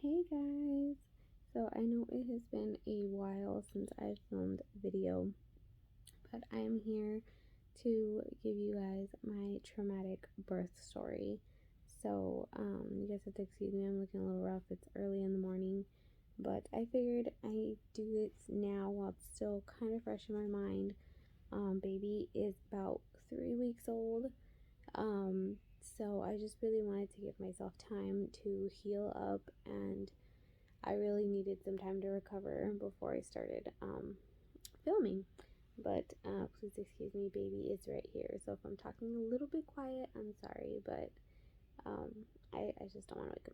Hey guys! So I know it has been a while since I've filmed a video, but I am here to give you guys my traumatic birth story. So you guys have to excuse me, I'm looking a little rough. It's early in the morning, but I figured I do this now while it's still kind of fresh in my mind. Baby is about 3 weeks old. So I just really wanted to give myself time to heal up, and I really needed some time to recover before I started filming. But please excuse me, baby is right here. So if I'm talking a little bit quiet, I'm sorry, but um, I just don't want to wake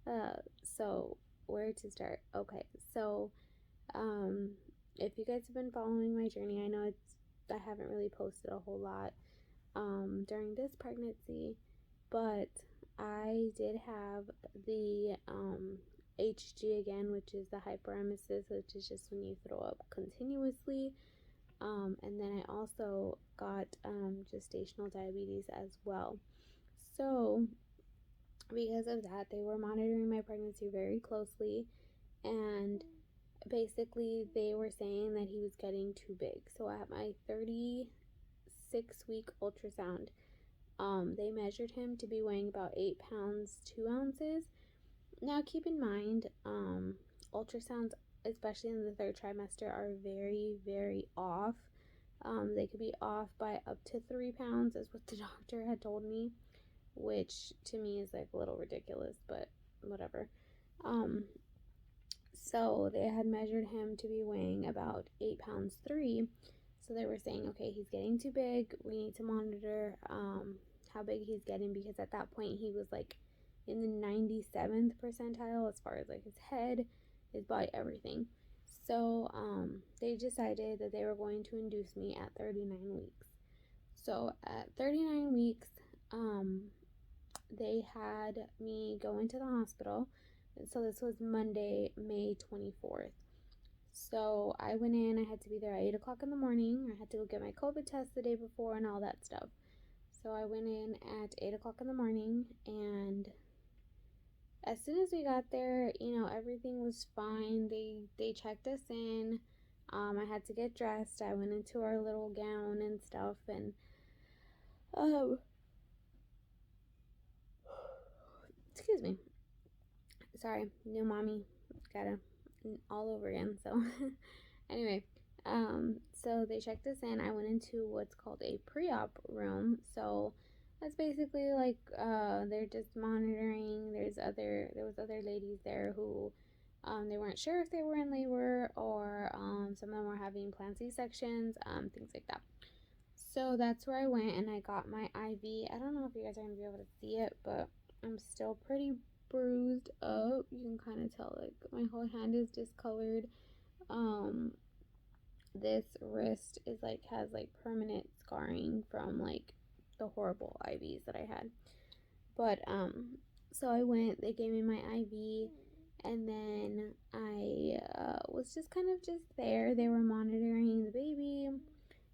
him up. So where to start? Okay, so um, if you guys have been following my journey, I know I haven't really posted a whole lot during this pregnancy, but I did have the HG again, which is the hyperemesis, which is just when you throw up continuously. And then I also got gestational diabetes as well. So, because of that, they were monitoring my pregnancy very closely, and basically they were saying that he was getting too big. So, at my 36-week ultrasound, they measured him to be weighing about 8 pounds 2 ounces. Now, keep in mind, ultrasounds, especially in the third trimester, are very, very off. They could be off by up to 3 pounds, is what the doctor had told me, which to me is like a little ridiculous, but whatever. So they had measured him to be weighing about 8 pounds 3. So they were saying, okay, he's getting too big. We need to monitor how big he's getting, because at that point he was like in the 97th percentile as far as like his head, his body, everything. So they decided that they were going to induce me at 39 weeks. So at 39 weeks, they had me go into the hospital. So this was Monday, May 24th. So I went in, I had to be there at 8 o'clock in the morning. I had to go get my COVID test the day before and all that stuff. So I went in at 8 o'clock in the morning, and as soon as we got there, everything was fine. They checked us in. I had to get dressed. I went into our little gown and stuff, and excuse me. Sorry, new mommy, gotta all over again. So anyway, so they checked us in. I went into what's called a pre-op room. So that's basically like they're just monitoring. There was other ladies there who they weren't sure if they were in labor, or some of them were having planned C-sections, things like that. So that's where I went, and I got my IV. I don't know if you guys are gonna be able to see it, but I'm still pretty bruised up. You can kind of tell, like, my whole hand is discolored. This wrist is like has like permanent scarring from like the horrible IVs that I had. But so I went, they gave me my IV, and then I was just kind of just there. They were monitoring the baby.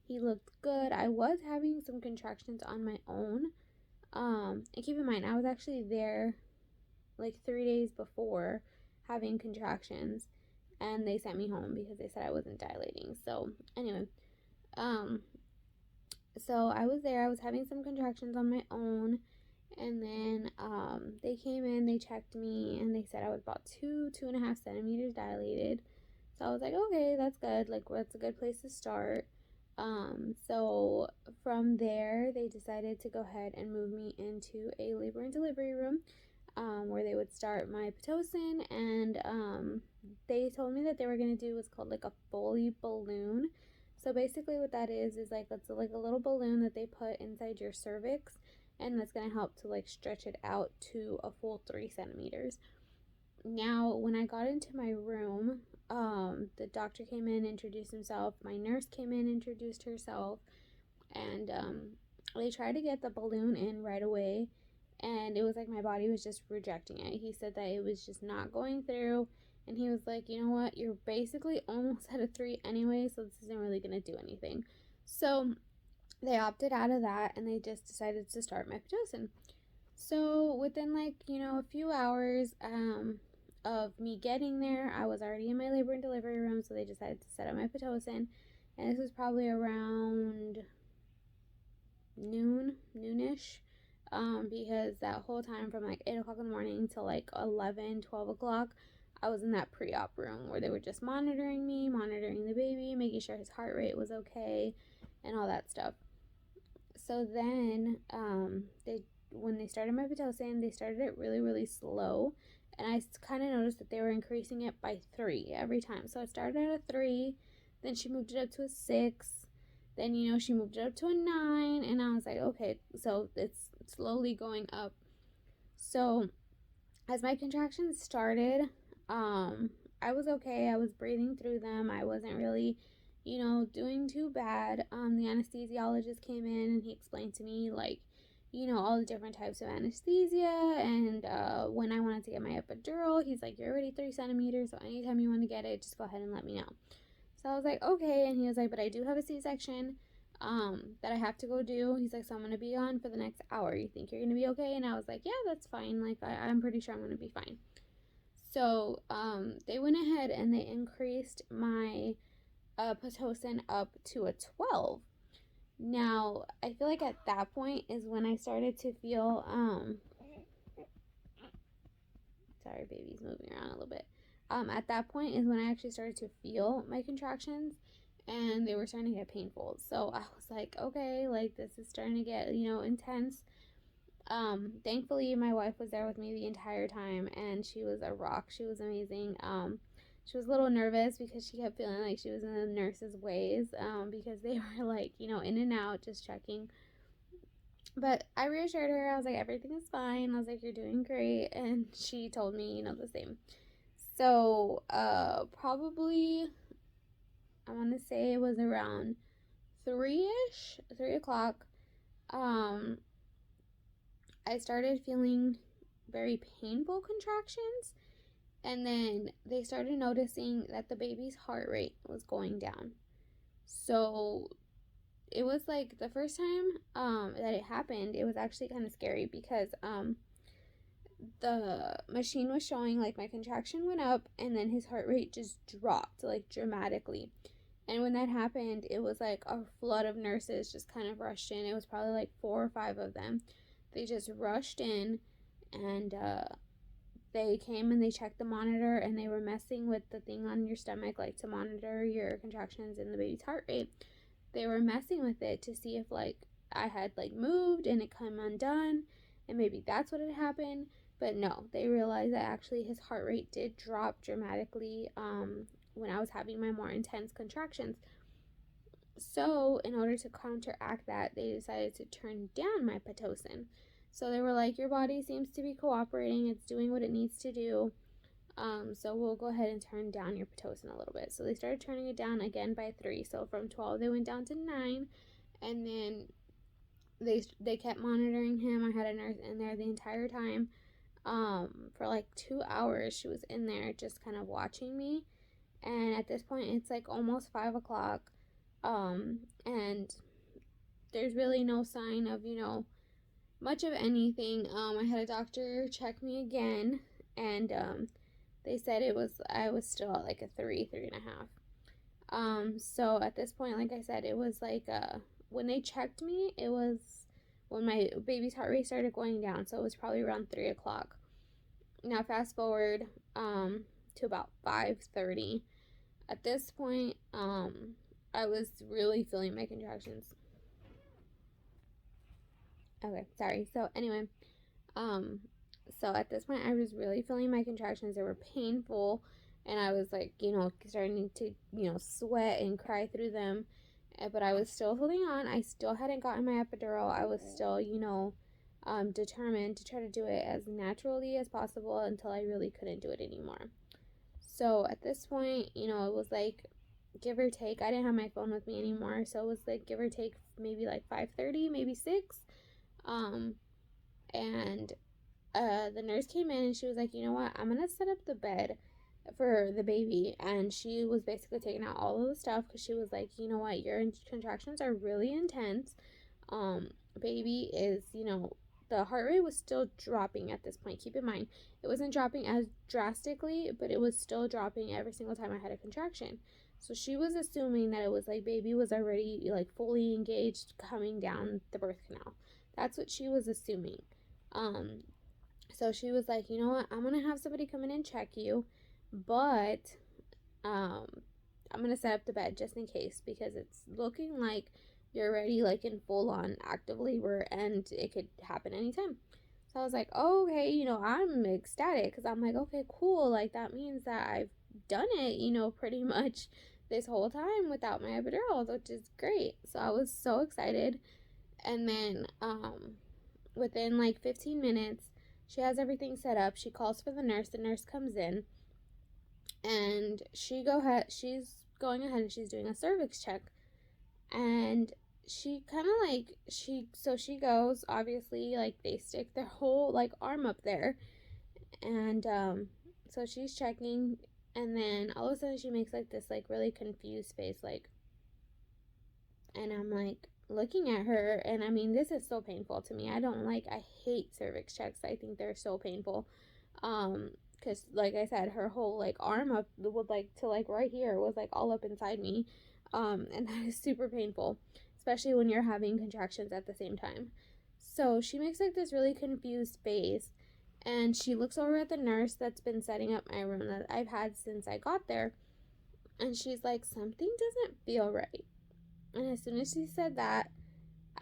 He looked good. I was having some contractions on my own. And keep in mind, I was actually there like 3 days before having contractions, and they sent me home because they said I wasn't dilating. So anyway, so I was there. I was having some contractions on my own, and then they came in, they checked me, and they said I was about 2.5 centimeters dilated. So I was like, okay, that's good. Like, that's a good place to start. So from there, they decided to go ahead and move me into a labor and delivery room, where they would start my Pitocin, and they told me that they were going to do what's called like a Foley balloon. So basically what that is like, it's like a little balloon that they put inside your cervix, and that's going to help to like stretch it out to a full 3 centimeters. Now, when I got into my room, the doctor came in, introduced himself. My nurse came in, introduced herself, and they tried to get the balloon in right away, and it was like my body was just rejecting it. He said that it was just not going through, and he was like, you know what, you're basically almost at a 3 anyway, so this isn't really going to do anything. So they opted out of that, and they just decided to start my Pitocin. So within like, a few hours, of me getting there, I was already in my labor and delivery room, so they decided to set up my Pitocin. And this was probably around noonish. Because that whole time from like 8 o'clock in the morning till like 11, 12 o'clock, I was in that pre-op room where they were just monitoring me, monitoring the baby, making sure his heart rate was okay, and all that stuff. So then, when they started my Pitocin, they started it really, really slow, and I kind of noticed that they were increasing it by 3 every time. So it started at a 3, then she moved it up to a 6, then, she moved it up to a 9, and I was like, okay, so it's slowly going up. So as my contractions started, I was okay. I was breathing through them. I wasn't really, doing too bad. The anesthesiologist came in and he explained to me, like, all the different types of anesthesia, and when I wanted to get my epidural, he's like, you're already 3 centimeters, so anytime you want to get it, just go ahead and let me know. So I was like, okay, and he was like, but I do have a C-section that I have to go do. He's like, so I'm going to be on for the next hour. You think you're going to be okay? And I was like, yeah, that's fine. Like, I'm pretty sure I'm going to be fine. So they went ahead and they increased my Pitocin up to a 12. Now, I feel like at that point is when I started to feel, sorry, baby's moving around a little bit. At that point is when I actually started to feel my contractions, and they were starting to get painful. So I was like, okay, like this is starting to get, intense. Thankfully my wife was there with me the entire time, and she was a rock. She was amazing. She was a little nervous because she kept feeling like she was in the nurse's ways, because they were like, in and out, just checking. But I reassured her. I was like, everything is fine. I was like, you're doing great. And she told me, the same. So, probably, I want to say it was around 3 o'clock. I started feeling very painful contractions. And then they started noticing that the baby's heart rate was going down. So it was like the first time that it happened, it was actually kind of scary because the machine was showing like my contraction went up and then his heart rate just dropped like dramatically. And when that happened, it was like a flood of nurses just kind of rushed in. It was probably like 4 or 5 of them. They just rushed in, and they came and they checked the monitor, and they were messing with the thing on your stomach, like to monitor your contractions and the baby's heart rate. They were messing with it to see if like I had like moved and it come undone, and maybe that's what had happened. But no, they realized that actually his heart rate did drop dramatically when I was having my more intense contractions. So in order to counteract that, they decided to turn down my Pitocin. So they were like, your body seems to be cooperating. It's doing what it needs to do. So we'll go ahead and turn down your Pitocin a little bit. So they started turning it down again by 3. So from 12, they went down to 9. And then they kept monitoring him. I had a nurse in there the entire time. For like 2 hours, she was in there just kind of watching me. And at this point, it's like almost 5 o'clock. And there's really no sign of, much of anything. I had a doctor check me again, and they said I was still at like a 3.5. So at this point, like I said, it was like when they checked me, it was when my baby's heart rate started going down. So it was probably around 3 o'clock. Now fast forward to about 5:30. At this point, I was really feeling my contractions. Okay, sorry. So anyway, so at this point, I was really feeling my contractions. They were painful, and I was like, starting to, sweat and cry through them. But I was still holding on. I still hadn't gotten my epidural. I was still, determined to try to do it as naturally as possible until I really couldn't do it anymore. So at this point, it was like, give or take, I didn't have my phone with me anymore, so it was like give or take maybe like 5:30, maybe 6. And the nurse came in and she was like, you know what, I'm gonna set up the bed for the baby. And she was basically taking out all of the stuff because she was like, you know what, your contractions are really intense. Baby is, the heart rate was still dropping at this point. Keep in mind, it wasn't dropping as drastically, but it was still dropping every single time I had a contraction. So she was assuming that it was like baby was already like fully engaged coming down the birth canal. That's what she was assuming. So she was like, you know what, I'm gonna have somebody come in and check you, but I'm gonna set up the bed just in case, because it's looking like you're already like in full on active labor and it could happen anytime. So I was like, oh, okay, I'm ecstatic, because I'm like, okay, cool, like that means that I've done it, pretty much this whole time without my epidural, which is great. So I was so excited. And then within like 15 minutes, she has everything set up. She calls for the nurse. The nurse comes in, and she's going ahead and she's doing a cervix check. And she kind of like, she goes, obviously, like they stick their whole like arm up there. And so she's checking, and then all of a sudden she makes like this like really confused face, like, and I'm like looking at her, and I mean, this is so painful to me. I hate cervix checks. I think they're so painful. Because like I said, her whole like arm up would like to like right here was like all up inside me. And that is super painful, especially when you're having contractions at the same time. So she makes like this really confused face, and she looks over at the nurse that's been setting up my room that I've had since I got there, and she's like, something doesn't feel right. And as soon as she said that,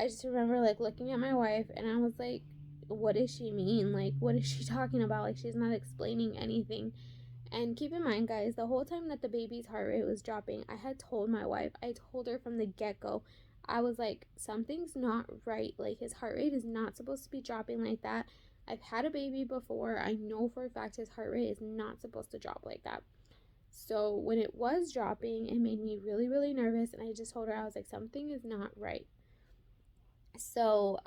I just remember like looking at my wife, and I was like, what does she mean? Like, what is she talking about? Like, she's not explaining anything. And keep in mind, guys, the whole time that the baby's heart rate was dropping, I had told my wife, I told her from the get-go, I was like, something's not right. Like, his heart rate is not supposed to be dropping like that. I've had a baby before. I know for a fact his heart rate is not supposed to drop like that. So when it was dropping, it made me really, really nervous. And I just told her, I was like, something is not right. So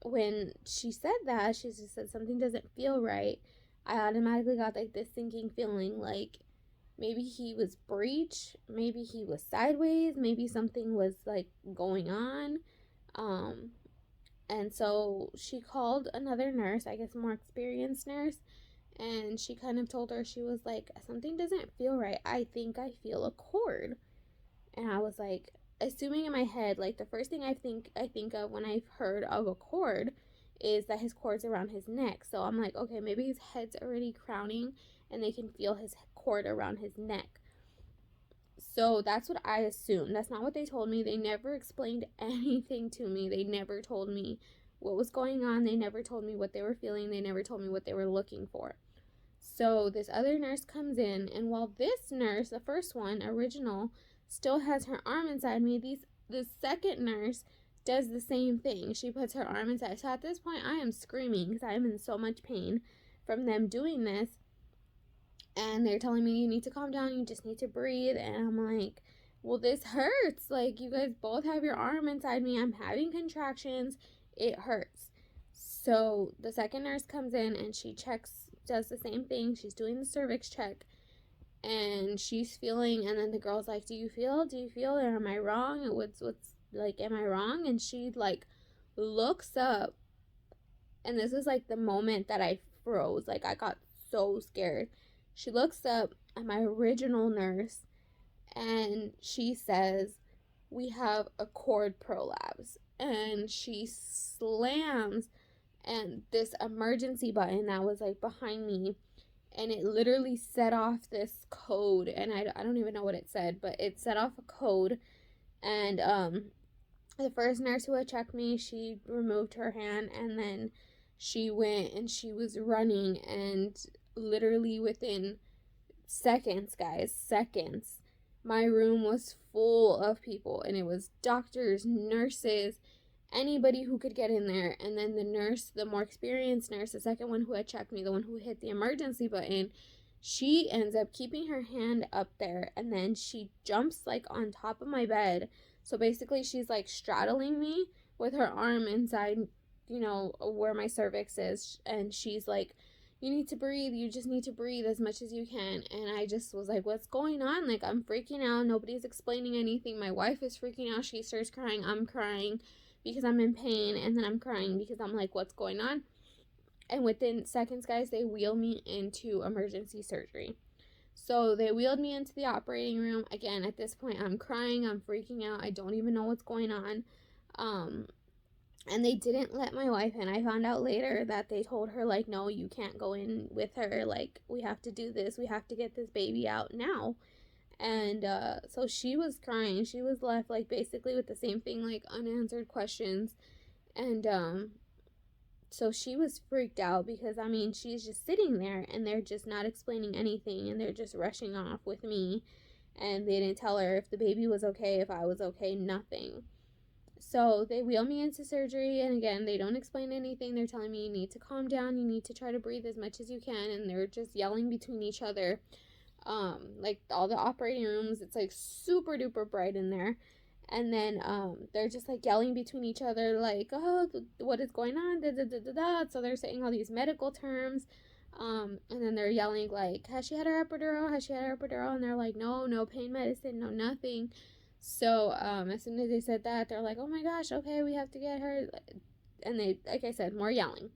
when she said that, she just said something doesn't feel right, I automatically got like this sinking feeling, like maybe he was breech, maybe he was sideways, maybe something was like going on. And so she called another nurse, I guess a more experienced nurse, and she kind of told her, she was like, something doesn't feel right. I think I feel a cord. And I was like, assuming in my head, like the first thing I think of when I've heard of a cord is that his cord's around his neck. So I'm like, okay, maybe his head's already crowning and they can feel his cord around his neck. So that's what I assumed. That's not what they told me. They never explained anything to me. They never told me what was going on. They never told me what they were feeling. They never told me what they were looking for. So this other nurse comes in, and while this nurse, the first one, original, still has her arm inside me, the second nurse does the same thing. She puts her arm inside. So at this point, I am screaming because I am in so much pain from them doing this. And they're telling me, you need to calm down, you just need to breathe. And I'm like, well, this hurts. Like, you guys both have your arm inside me. I'm having contractions. It hurts. So the second nurse comes in and she does the same thing. She's doing the cervix check. And she's feeling, and then the girl's like, do you feel, or am I wrong? What's like, am I wrong? And she like looks up, and this is like the moment that I froze. Like, I got so scared. She looks up at my original nurse, and she says, we have a cord prolapse. And she slams and this emergency button that was like behind me, and it literally set off this code, and I don't even know what it said, but it set off a code. And the first nurse who had checked me, she removed her hand, and then she went and she was running, and literally within seconds, my room was full of people, and it was doctors, nurses, anybody who could get in there. And then the nurse, the more experienced nurse, the second one who had checked me, the one who hit the emergency button, she ends up keeping her hand up there, and then she jumps like on top of my bed. So basically she's like straddling me with her arm inside, where my cervix is, and she's like, you need to breathe, you just need to breathe as much as you can. And I just was like, what's going on? Like, I'm freaking out, nobody's explaining anything. My wife is freaking out, she starts crying, I'm crying, because I'm in pain, and then I'm crying because I'm like, what's going on? And within seconds, guys, they wheel me into emergency surgery. So they wheeled me into the operating room. Again, at this point, I'm crying, I'm freaking out, I don't even know what's going on. And they didn't let my wife in. I found out later that they told her, like, no, you can't go in with her. Like, we have to do this. We have to get this baby out now. And so she was crying. She was left, like, basically with the same thing, like, unanswered questions. And so she was freaked out because, I mean, she's just sitting there and they're just not explaining anything. And they're just rushing off with me. And they didn't tell her if the baby was okay, if I was okay, nothing. So they wheel me into surgery, and again, they don't explain anything. They're telling me you need to calm down, you need to try to breathe as much as you can, and they're just yelling between each other. Like all the operating rooms, it's like super duper bright in there. And then they're just like yelling between each other, like, oh, what is going on? Da, da, da, da, da. So they're saying all these medical terms. And then they're yelling, like, has she had her epidural? Has she had her epidural? And they're like, no pain medicine, no nothing. So as soon as they said that, they're like, oh my gosh, okay, we have to get her. And they, like I said, more yelling.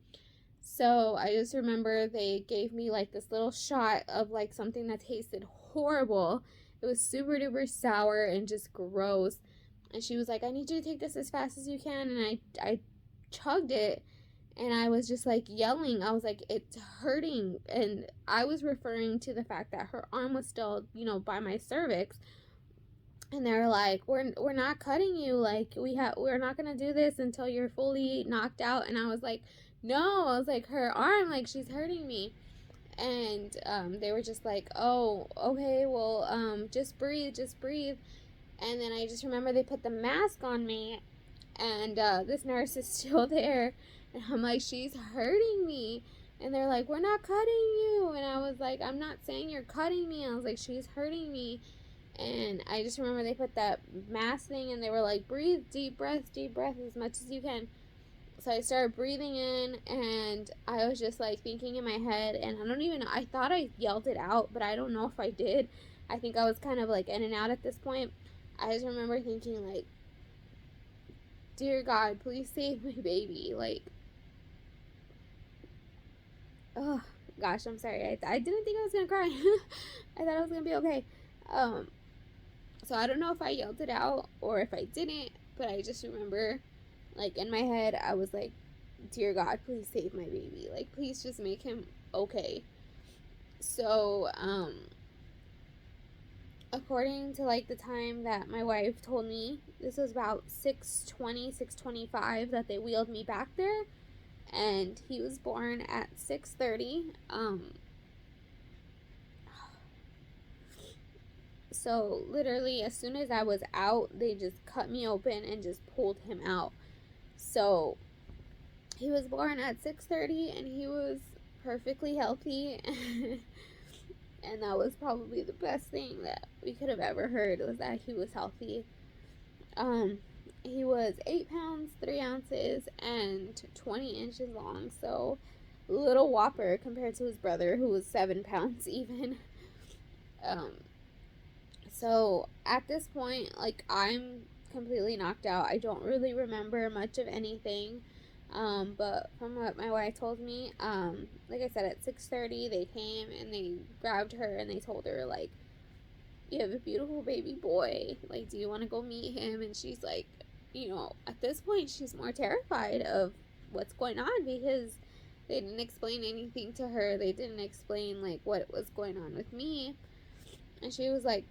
So I just remember they gave me like this little shot of like something that tasted horrible. It was super duper sour and just gross. And she was like, I need you to take this as fast as you can. And I chugged it, and I was just like yelling. I was like, it's hurting. And I was referring to the fact that her arm was still, by my cervix. And they're like, we're not cutting you. Like, we're not going to do this until you're fully knocked out. And I was like, no. I was like, her arm, like, she's hurting me. And they were just like, oh, okay, well, just breathe. And then I just remember they put the mask on me. And this nurse is still there. And I'm like, she's hurting me. And they're like, we're not cutting you. And I was like, I'm not saying you're cutting me. I was like, she's hurting me. And I just remember they put that mask thing, and they were like, breathe, deep breath as much as you can. So I started breathing in, and I was just like thinking in my head, and I don't even know, I thought I yelled it out, but I don't know if I did. I think I was kind of like in and out at this point. I just remember thinking, like, dear God, please save my baby. Like, oh gosh, I'm sorry. I didn't think I was gonna cry. I thought I was gonna be okay. So I don't know if I yelled it out or if I didn't, but I just remember, like, in my head, I was like, dear God, please save my baby. Like, please just make him okay. So, according to, like, the time that my wife told me, this was about 6:20, 6:25 that they wheeled me back there, and he was born at 6:30. So literally as soon as I was out, they just cut me open and just pulled him out. So he was born at 6:30, and he was perfectly healthy. And that was probably the best thing that we could have ever heard, was that he was healthy. He was 8 pounds 3 ounces and 20 inches long, so little whopper compared to his brother, who was 7 pounds even. So at this point, like, I'm completely knocked out. I don't really remember much of anything. But from what my wife told me, like I said, at 6:30 they came and they grabbed her and they told her, like, you have a beautiful baby boy. Like, do you want to go meet him? And she's like, at this point she's more terrified of what's going on, because they didn't explain anything to her. They didn't explain, like, what was going on with me. And she was like,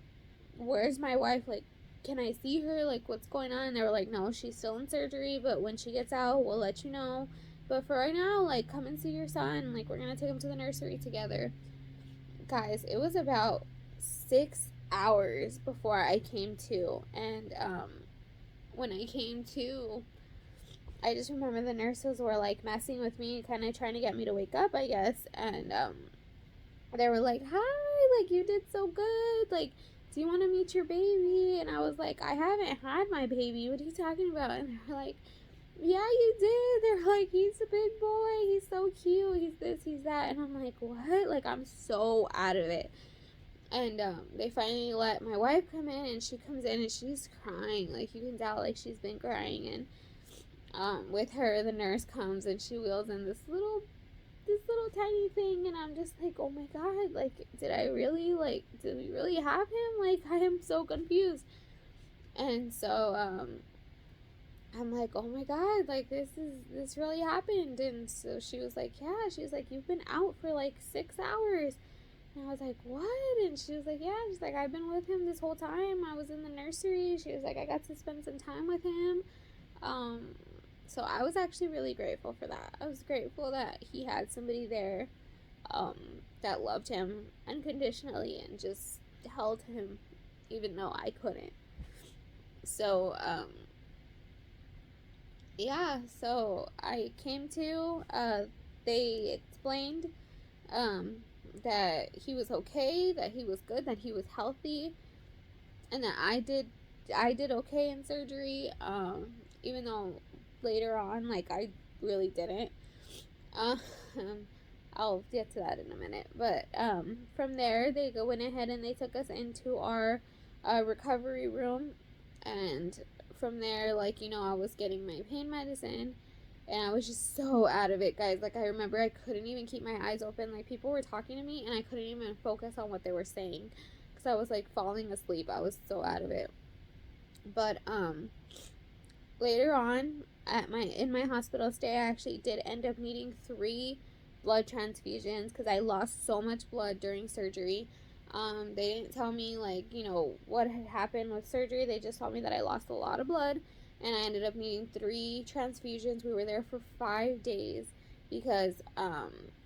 where's my wife? Like, can I see her? Like, what's going on? And they were like, no, she's still in surgery, but when she gets out, we'll let you know. But for right now, like, come and see your son. Like, we're gonna take him to the nursery together. Guys, it was about 6 hours before I came to. And when I came to, I just remember the nurses were, like, messing with me, kind of trying to get me to wake up, I guess. And they were like, hi, like, you did so good, like, do you want to meet your baby? And I was like, I haven't had my baby, what are you talking about? And they were like, yeah, you did. They're like, he's a big boy, he's so cute, he's this, he's that. And I'm like, what? Like, I'm so out of it. And they finally let my wife come in, and she comes in and she's crying. Like, you can tell, like, she's been crying. And with her, the nurse comes and she wheels in this little tiny thing, and I'm just like, oh my god, like, did we really have him? Like, I am so confused. And so I'm like, oh my god, like, this really happened. And so she was like, yeah, she was like, you've been out for like 6 hours. And I was like, what? And she was like, yeah. She's like, I've been with him this whole time. I was in the nursery. She was like, I got to spend some time with him. um so I was actually really grateful for that. I was grateful that he had somebody there, that loved him unconditionally and just held him even though I couldn't. So yeah, so I came to, they explained, um that he was okay, that he was good, that he was healthy, and that I did okay in surgery, even though later on, like, I really didn't. Um, I'll get to that in a minute. But from there, they went ahead and they took us into our recovery room, and from there, like, I was getting my pain medicine, and I was just so out of it, guys. Like, I remember I couldn't even keep my eyes open. Like, people were talking to me, and I couldn't even focus on what they were saying because I was like falling asleep. I was so out of it. But later on, in my hospital stay, I actually did end up needing 3 blood transfusions because I lost so much blood during surgery. They didn't tell me, like, what had happened with surgery. They just told me that I lost a lot of blood, and I ended up needing 3 transfusions. We were there for 5 days because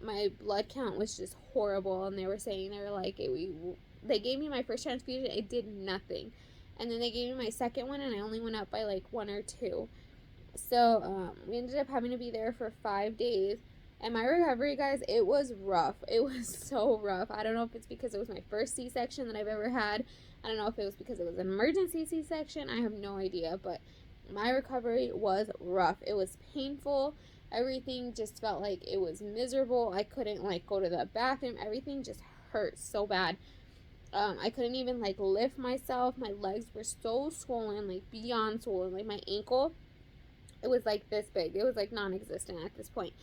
my blood count was just horrible, and they were saying, they gave me my first transfusion, it did nothing, and then they gave me my second one, and I only went up by like 1 or 2. So we ended up having to be there for 5 days. And my recovery, guys, it was rough. It was so rough. I don't know if it's because it was my first C-section that I've ever had. I don't know if it was because it was an emergency C-section. I have no idea. But my recovery was rough. It was painful. Everything just felt like it was miserable. I couldn't, like, go to the bathroom. Everything just hurt so bad. I couldn't even, like, lift myself. My legs were so swollen, like, beyond swollen. Like, my ankle, it was like this big. It was like non-existent at this point.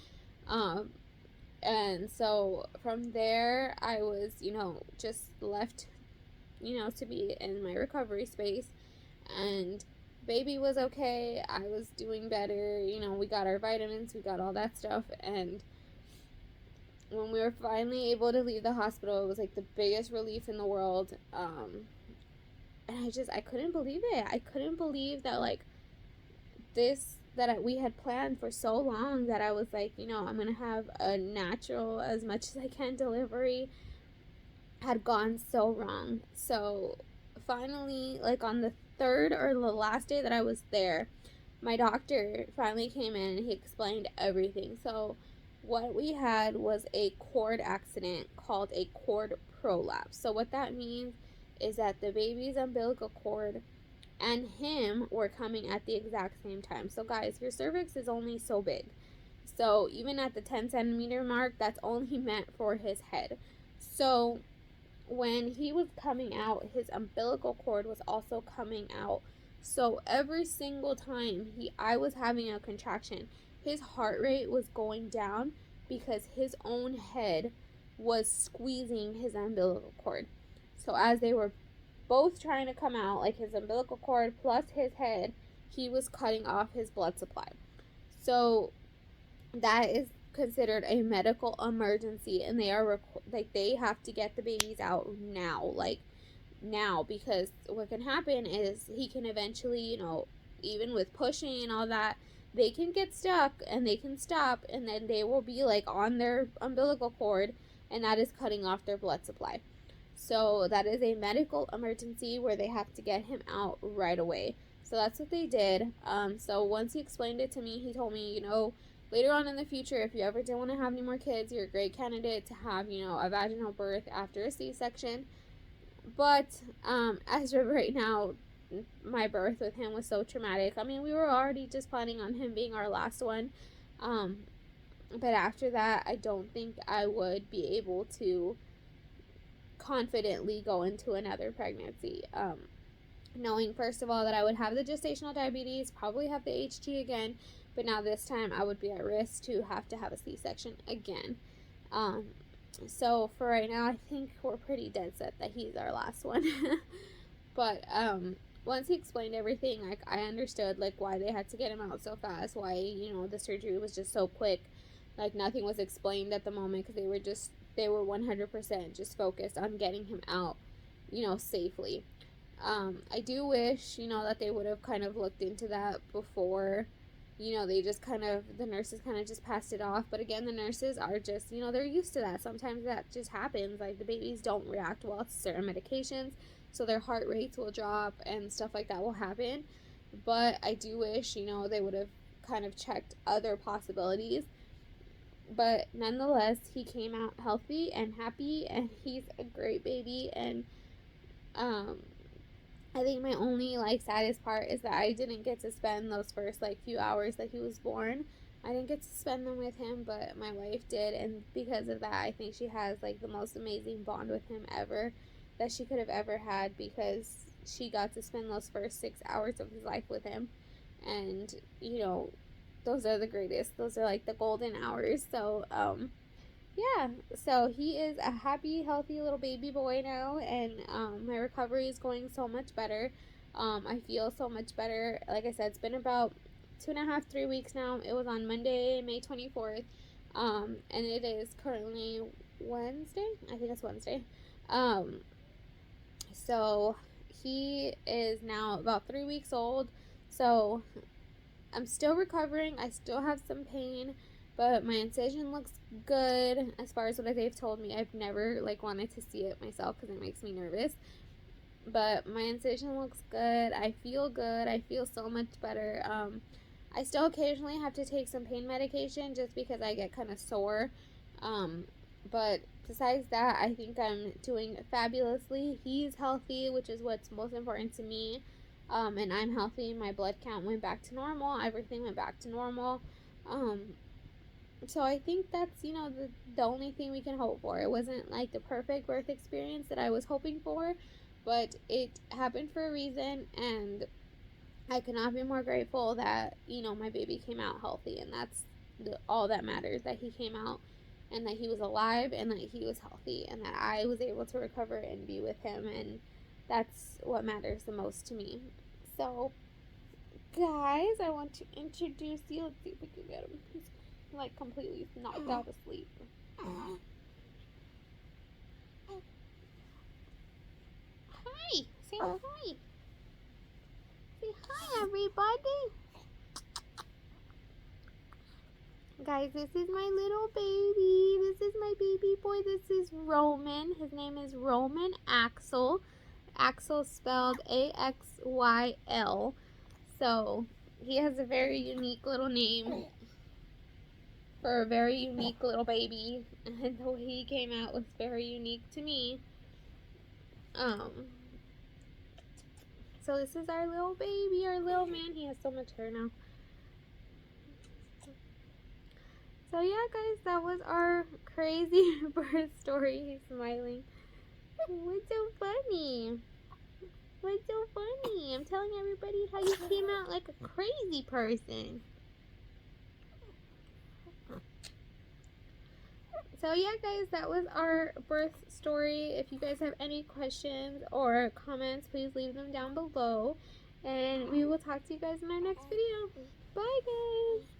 And so from there, I was, just left, to be in my recovery space. And baby was okay. I was doing better. We got our vitamins, we got all that stuff. And when we were finally able to leave the hospital, it was like the biggest relief in the world. And I couldn't believe it. I couldn't believe that, like, we had planned for so long, that I was like, I'm gonna have a natural, as much as I can, delivery, had gone so wrong. So finally, like, on the 3rd or the last day that I was there, my doctor finally came in and he explained everything. So what we had was a cord accident called a cord prolapse. So what that means is that the baby's umbilical cord and him were coming at the exact same time. So guys, your cervix is only so big. So even at the 10 centimeter mark, that's only meant for his head. So when he was coming out, his umbilical cord was also coming out. So every single time I was having a contraction, his heart rate was going down because his own head was squeezing his umbilical cord. So as they were both trying to come out, like his umbilical cord plus his head, he was cutting off his blood supply. So that is considered a medical emergency, and they are they have to get the babies out now, because what can happen is he can eventually, even with pushing and all that, they can get stuck and they can stop, and then they will be like on their umbilical cord, and that is cutting off their blood supply. So that is a medical emergency where they have to get him out right away. So that's what they did. So once he explained it to me, he told me, later on in the future, if you ever didn't want to have any more kids, you're a great candidate to have, a vaginal birth after a C-section. But as of right now, my birth with him was so traumatic. I mean, we were already just planning on him being our last one. But after that, I don't think I would be able to confidently go into another pregnancy. Knowing, first of all, that I would have the gestational diabetes, probably have the HG again, but now this time I would be at risk to have a C-section again. So for right now, I think we're pretty dead set that he's our last one. But once he explained everything, like, I understood, like, why they had to get him out so fast, why, you know, the surgery was just so quick. Like, nothing was explained at the moment, because they were 100% just focused on getting him out, you know, safely. I do wish, you know, that they would have kind of looked into that before. You know, the nurses kind of just passed it off. But again, the nurses are just, you know, they're used to that. Sometimes that just happens. Like, the babies don't react well to certain medications, so their heart rates will drop and stuff like that will happen. But I do wish, you know, they would have kind of checked other possibilities. But nonetheless, he came out healthy and happy, and he's a great baby. And I think my only, like, saddest part is that I didn't get to spend those first, like, few hours that he was born. I didn't get to spend them with him, but my wife did, and because of that, I think she has, like, the most amazing bond with him ever that she could have ever had, because she got to spend those first 6 hours of his life with him. And, you know, those are the greatest. Those are, like, the golden hours. So, yeah, so he is a happy, healthy little baby boy now, and my recovery is going so much better. I feel so much better. Like I said, it's been about 2.5, 3 weeks now. It was on Monday, May 24th, and it is currently Wednesday. I think it's Wednesday. So he is now about 3 weeks old. So I'm still recovering. I still have some pain, but my incision looks good as far as what they've told me. I've never, like, wanted to see it myself because it makes me nervous. But my incision looks good. I feel good. I feel so much better. I still occasionally have to take some pain medication just because I get kind of sore. But besides that, I think I'm doing fabulously. He's healthy, which is what's most important to me. And I'm healthy. My blood count went back to normal. Everything went back to normal. So I think that's, you know, the only thing we can hope for. It wasn't like the perfect birth experience that I was hoping for, but it happened for a reason, and I could not be more grateful that, you know, my baby came out healthy, and that's all that matters, that he came out and that he was alive and that he was healthy and that I was able to recover and be with him, and that's what matters the most to me. So, guys, I want to introduce you. Let's see if we can get him. He's, like, completely knocked out of sleep. Hi! Say hi! Say hi, everybody! Guys, this is my little baby. This is my baby boy. This is Roman. His name is Roman Axel. Axel spelled Axyl. So, he has a very unique little name for a very unique little baby. And the way he came out was very unique to me. So this is our little baby, our little man. He has so much hair now. So yeah, guys, that was our crazy birth story. He's smiling. What's so funny? What's so funny? I'm telling everybody how you came out like a crazy person. So yeah, guys, that was our birth story. If you guys have any questions or comments, please leave them down below. And we will talk to you guys in our next video. Bye, guys.